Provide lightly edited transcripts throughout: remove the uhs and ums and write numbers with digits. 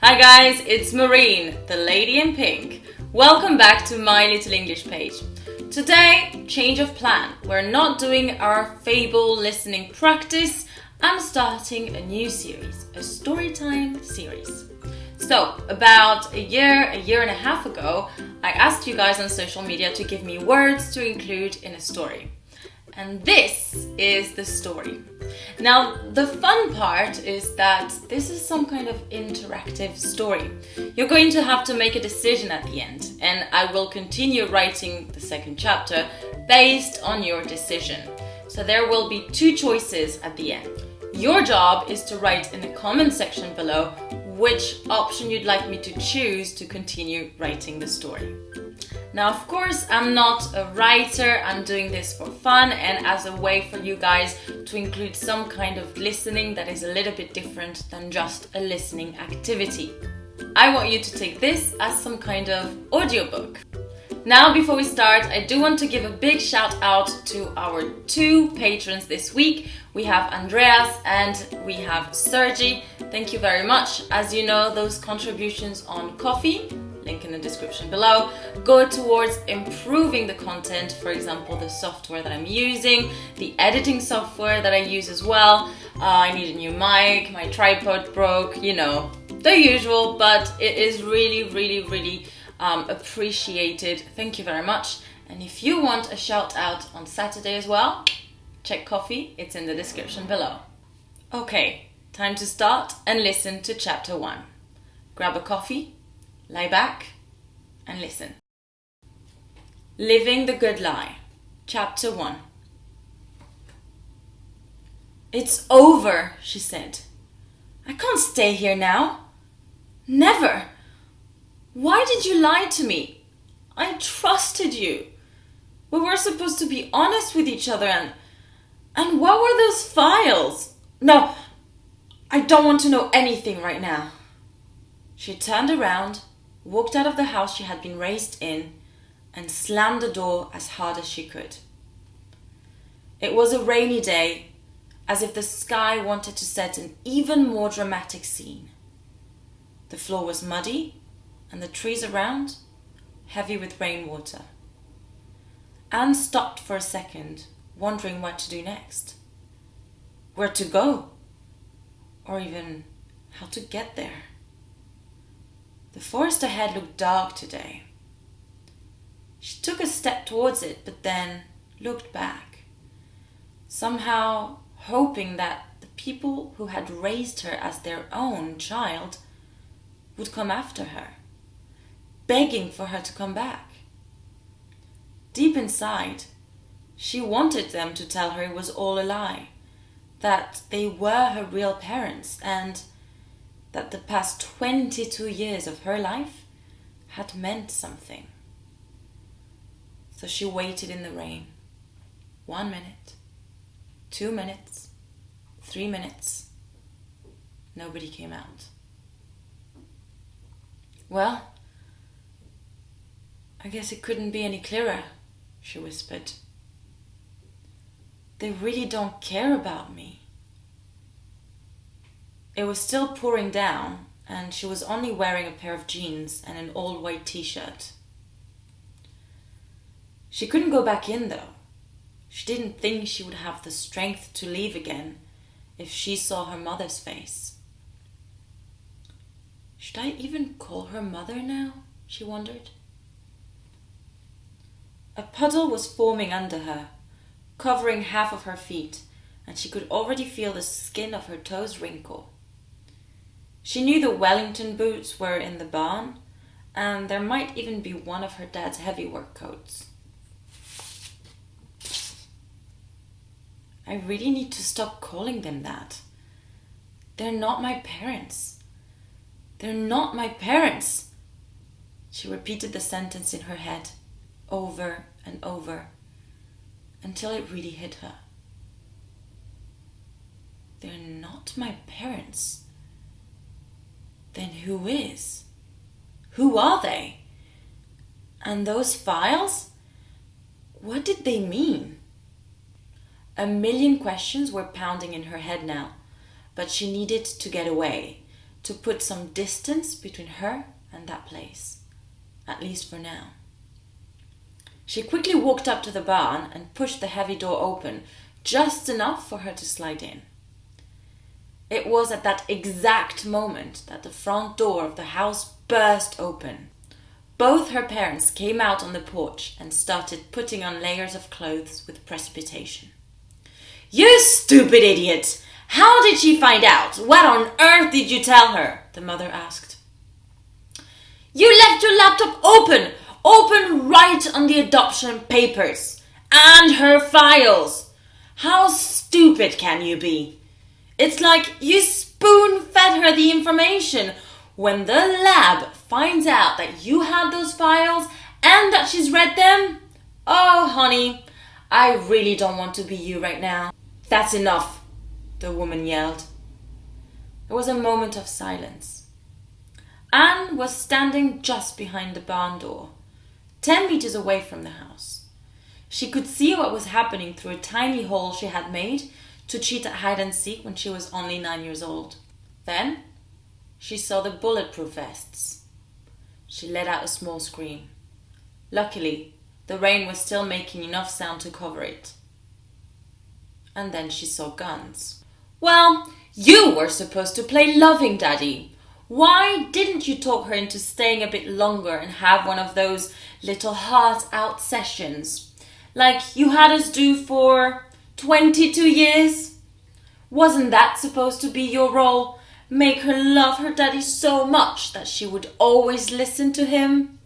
Hi guys, it's Maureen, the lady in pink. Welcome back to my little English page. Today, change of plan. We're not doing our fable listening practice. I'm starting a new series, a Storytime series. So, about a year and a half ago, I asked you guys on social media to give me words to include in a story. And this is the story. Now, the fun part is that this is some kind of interactive story. You're going to have to make a decision at the end, and I will continue writing the second chapter based on your decision. So there will be two choices at the end. Your job is to write in the comment section below which option you'd like me to choose to continue writing the story. Now, of course, I'm not a writer, I'm doing this for fun and as a way for you guys to include some kind of listening that is a little bit different than just a listening activity. I want you to take this as some kind of audiobook. Now, before we start, I do want to give a big shout out to our two patrons this week. We have Andreas and we have Sergi. Thank you very much. As you know, those contributions on Ko-fi, link in the description below, go towards improving the content. For example, the software that I'm using, the editing software that I use as well. I need a new mic, my tripod broke, you know, the usual, but it is really appreciated. Thank you very much. And if you want a shout out on Saturday as well, check Ko-fi, it's in the description below. Okay, time to start and listen to chapter 1. Grab a coffee, lie back and listen. Living the Good Lie, Chapter 1. It's over, she said. I can't stay here now. Never. Why did you lie to me? I trusted you. We were supposed to be honest with each other and what were those files? No, I don't want to know anything right now. She turned around, walked out of the house she had been raised in, and slammed the door as hard as she could. It was a rainy day, as if the sky wanted to set an even more dramatic scene. The floor was muddy, and the trees around heavy with rainwater. Anne stopped for a second, wondering what to do next. Where to go? Or even how to get there. The forest ahead looked dark today. She took a step towards it, but then looked back, somehow hoping that the people who had raised her as their own child would come after her, begging for her to come back. Deep inside, she wanted them to tell her it was all a lie, that they were her real parents, and that the past 22 years of her life had meant something. So she waited in the rain. 1 minute, 2 minutes, 3 minutes. Nobody came out. Well, I guess it couldn't be any clearer, she whispered. They really don't care about me. It was still pouring down, and she was only wearing a pair of jeans and an old white t-shirt. She couldn't go back in, though. She didn't think she would have the strength to leave again if she saw her mother's face. Should I even call her mother now? She wondered. A puddle was forming under her, covering half of her feet, and she could already feel the skin of her toes wrinkle. She knew the Wellington boots were in the barn, and there might even be one of her dad's heavy work coats. I really need to stop calling them that. They're not my parents. They're not my parents. She repeated the sentence in her head, over and over, until it really hit her. They're not my parents. Then who is? Who are they? And those files? What did they mean? A million questions were pounding in her head now, but she needed to get away, to put some distance between her and that place, at least for now. She quickly walked up to the barn and pushed the heavy door open, just enough for her to slide in. It was at that exact moment that the front door of the house burst open. Both her parents came out on the porch and started putting on layers of clothes with precipitation. "You stupid idiot! How did she find out? What on earth did you tell her?" the mother asked. "You left your laptop open right on the adoption papers and her files. How stupid can you be? It's like you spoon-fed her the information. When the lab finds out that you had those files and that she's read them, oh honey, I really don't want to be you right now." "That's enough," the woman yelled. There was a moment of silence. Anne was standing just behind the barn door, 10 meters away from the house. She could see what was happening through a tiny hole she had made to cheat at hide and seek when she was only 9 years old. Then she saw the bulletproof vests. She let out a small scream. Luckily, the rain was still making enough sound to cover it. And then she saw guns. "Well, you were supposed to play loving, Daddy. Why didn't you talk her into staying a bit longer and have one of those little heart-out sessions, like you had us do for 22 years? Wasn't that supposed to be your role? Make her love her daddy so much that she would always listen to him?"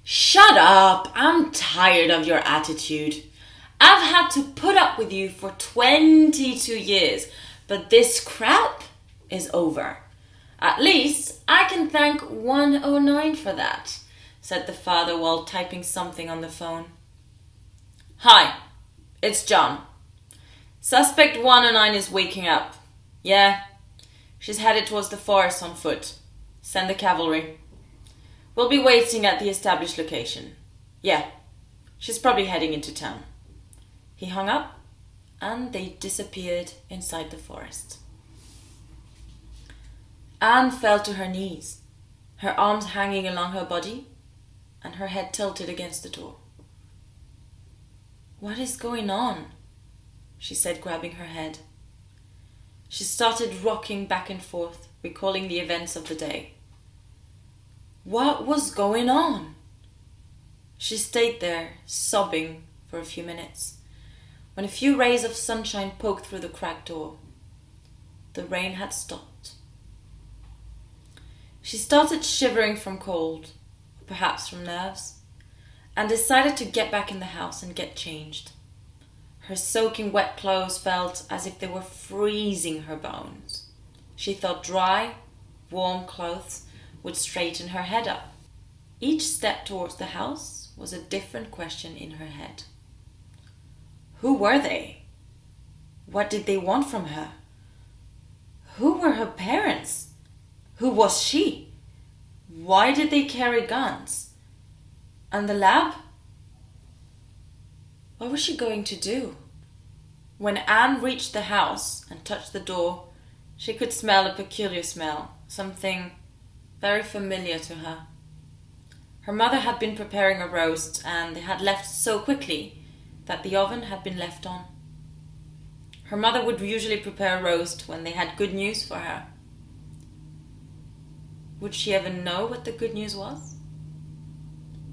"Shut up! I'm tired of your attitude. I've had to put up with you for 22 years, but this crap is over. At least I can thank 109 for that," said the father while typing something on the phone. "Hi, it's John. Suspect 109 is waking up. Yeah, she's headed towards the forest on foot. Send the cavalry. We'll be waiting at the established location. Yeah, she's probably heading into town." He hung up and they disappeared inside the forest. Anne fell to her knees, her arms hanging along her body and her head tilted against the door. "What is going on?" she said, grabbing her head. She started rocking back and forth, recalling the events of the day. What was going on? She stayed there, sobbing, for a few minutes, when a few rays of sunshine poked through the cracked door. The rain had stopped. She started shivering from cold, perhaps from nerves, and decided to get back in the house and get changed. Her soaking wet clothes felt as if they were freezing her bones. She thought dry, warm clothes would straighten her head up. Each step towards the house was a different question in her head. Who were they? What did they want from her? Who were her parents? Who was she? Why did they carry guns? And the lab? What was she going to do? When Anne reached the house and touched the door, she could smell a peculiar smell, something very familiar to her. Her mother had been preparing a roast and they had left so quickly that the oven had been left on. Her mother would usually prepare a roast when they had good news for her. Would she ever know what the good news was?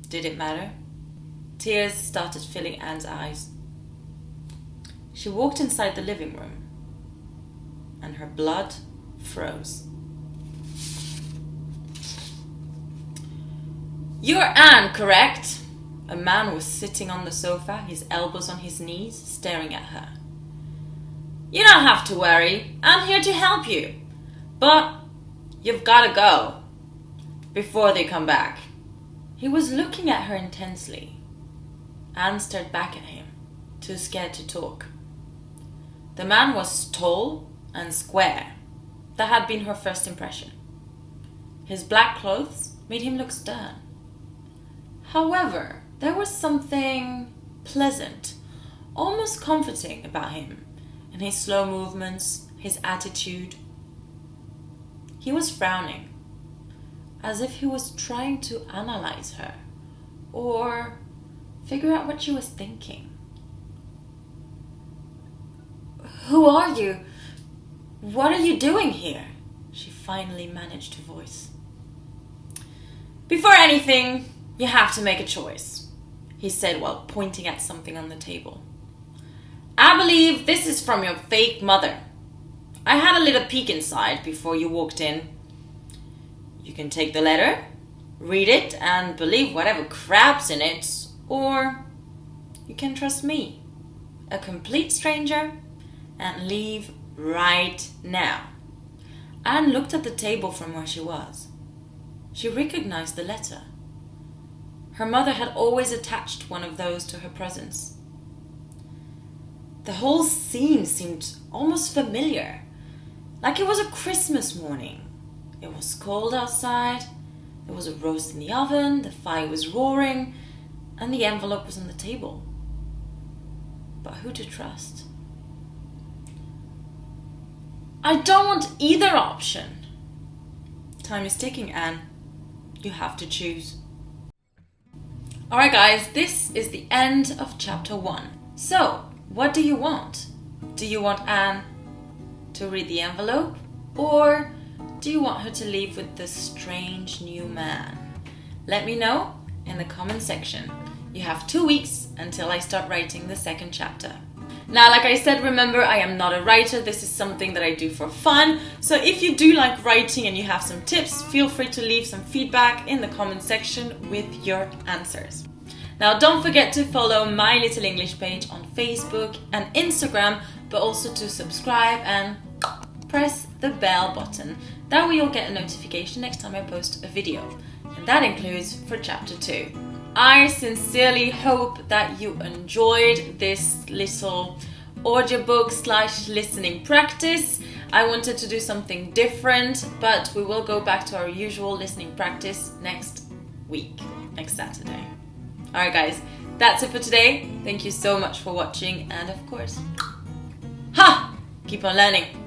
Did it matter? Tears started filling Anne's eyes. She walked inside the living room, and her blood froze. You're Anne, correct? A man was sitting on the sofa, his elbows on his knees, staring at her. You don't have to worry. I'm here to help you. But you've got to go before they come back. He was looking at her intensely. Anne stared back at him, too scared to talk. The man was tall and square. That had been her first impression. His black clothes made him look stern. However, there was something pleasant, almost comforting about him, and his slow movements, his attitude. He was frowning, as if he was trying to analyze her or figure out what she was thinking. "Who are you? What are you doing here?" she finally managed to voice. "Before anything, you have to make a choice," he said while pointing at something on the table. "I believe this is from your fake mother. I had a little peek inside before you walked in. You can take the letter, read it, and believe whatever crap's in it, or you can trust me, a complete stranger, and leave right now." Anne looked at the table from where she was. She recognized the letter. Her mother had always attached one of those to her presents. The whole scene seemed almost familiar, like it was a Christmas morning. It was cold outside, there was a roast in the oven, the fire was roaring, and the envelope was on the table. But who to trust? "I don't want either option." "Time is ticking, Anne. You have to choose." Alright guys, this is the end of chapter 1. So, what do you want? Do you want Anne to read the envelope? Or do you want her to leave with this strange new man? Let me know in the comment section. You have 2 weeks until I start writing the second chapter. Now, like I said, remember, I am not a writer. This is something that I do for fun. So if you do like writing and you have some tips, feel free to leave some feedback in the comment section with your answers. Now, don't forget to follow My Little English page on Facebook and Instagram, but also to subscribe and press the bell button. That way you'll get a notification next time I post a video. And that includes for chapter 2. I sincerely hope that you enjoyed this little audiobook / listening practice. I wanted to do something different, but we will go back to our usual listening practice next week, next Saturday. Alright guys, that's it for today. Thank you so much for watching, and of course, keep on learning.